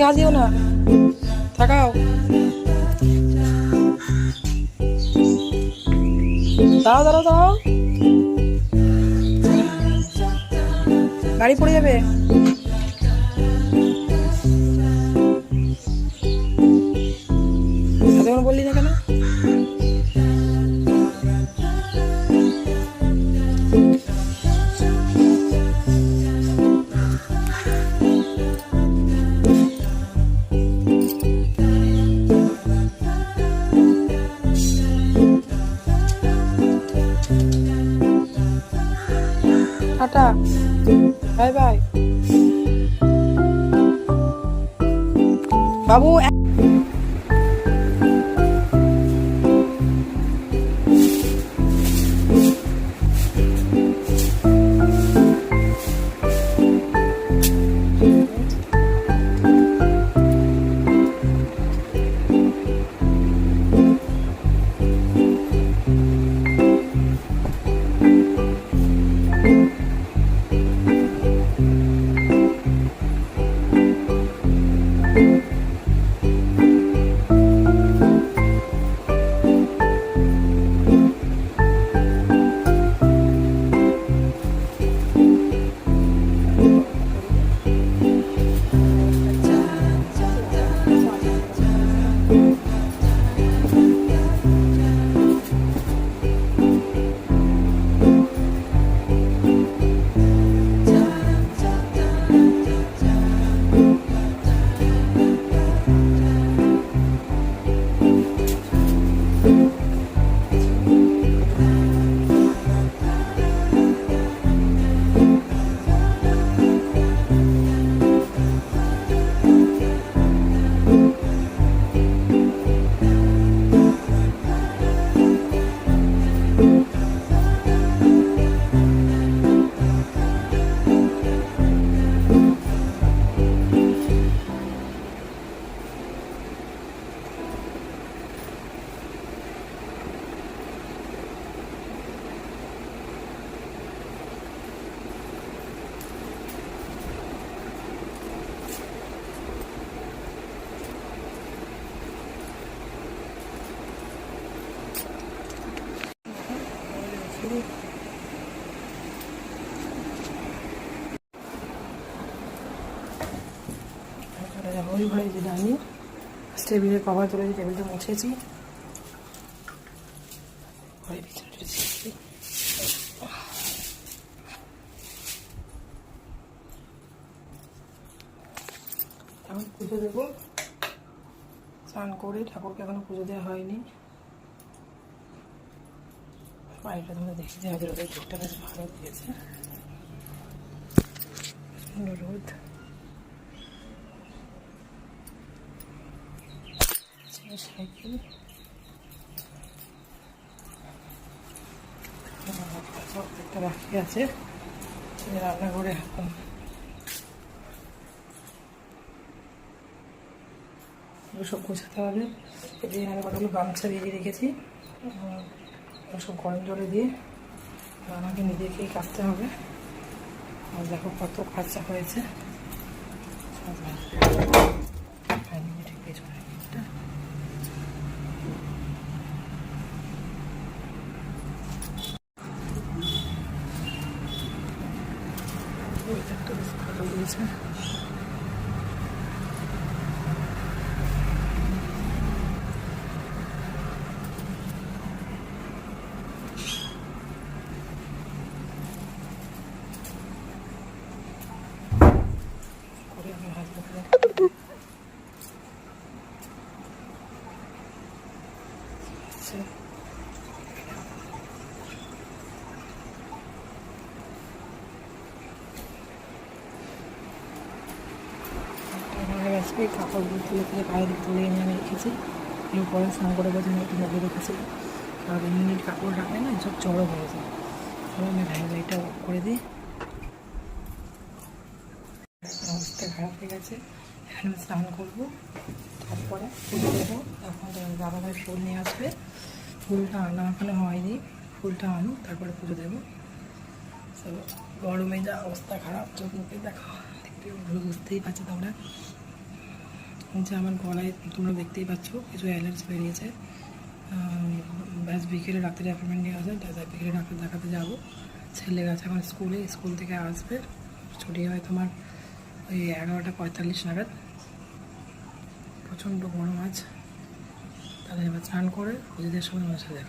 গা দিও না, থাকাও। দাঁড়াও দাঁড়াও দাঁড়াও, গাড়ি পড়ে যাবে। এতক্ষণ বললি না কেন? টাটা, বাই বাই বাবু। ওই ঘরে যেটা আমি টেবিলের কভার তুলেছি, টেবিলটা মুছেছি, ঘরে বিছানাটা ছেড়েছি। এখন পুজো দেবো, স্নান করে। ঠাকুরকে এখনো পুজো দেওয়া হয়নি। বাড়িটা তোমরা দেখতে হবে, রোদের ঠোঁটটা বেশ ভালো দিয়েছে, রোদ। সাইকেল একটা রাখি আছে রান্নাঘরে, এখন সব গোছাতে হবে। এদিকে আমি কতগুলো গামছা ভিজিয়ে রেখেছি, সব গরম জলে দিয়ে আমাকে নিজেকেই কাটতে হবে। আর দেখো কত খরচা হয়েছে। ঠিক পেছনে ভালো দিয়েছে। কাপড়গুলো তুলে তুলে বাইরে তুলে এনে আমি রেখেছি। এরপরে স্নান করে বোঝা একটু লাগিয়ে রেখেছিল, কারণ ইউনিট কাপড় রাখলে না সব জড়ো হয়ে যায়। তাহলে আমি লাইটটা অফ করে দিই। অবস্থা খারাপ হয়ে গেছে। আমি স্নান করবো, তারপরে পুজো দেবো। এখন দাদাভাই ফুল নিয়ে আসবে, ফুলটা আনা এখনো হয়নি, ফুলটা আনো তারপরে পুজো দেবো। তো গরমে যা অবস্থা খারাপ, চোখ মুখে দেখো, দেখতে বুঝতেই পারছো তোমরা যে আমার গলায়, তোমরা দেখতেই পাচ্ছ কিছু অ্যালার্জি বেরিয়েছে। ব্যাস বিকেলে ডাক্তারের অ্যাপয়েন্টমেন্ট নিয়ে আসে, বিকেলে ডাক্তার দেখাতে যাবো। ছেলে গেছে এখন স্কুলে, স্কুল থেকে আসবে, ছুটি হয় তোমার ওই 11টা 45 নাগাদ। প্রচণ্ড গরম আজ, তাহলে এবার স্নান করে পুজোদের সময় আমার সাথে দেখা।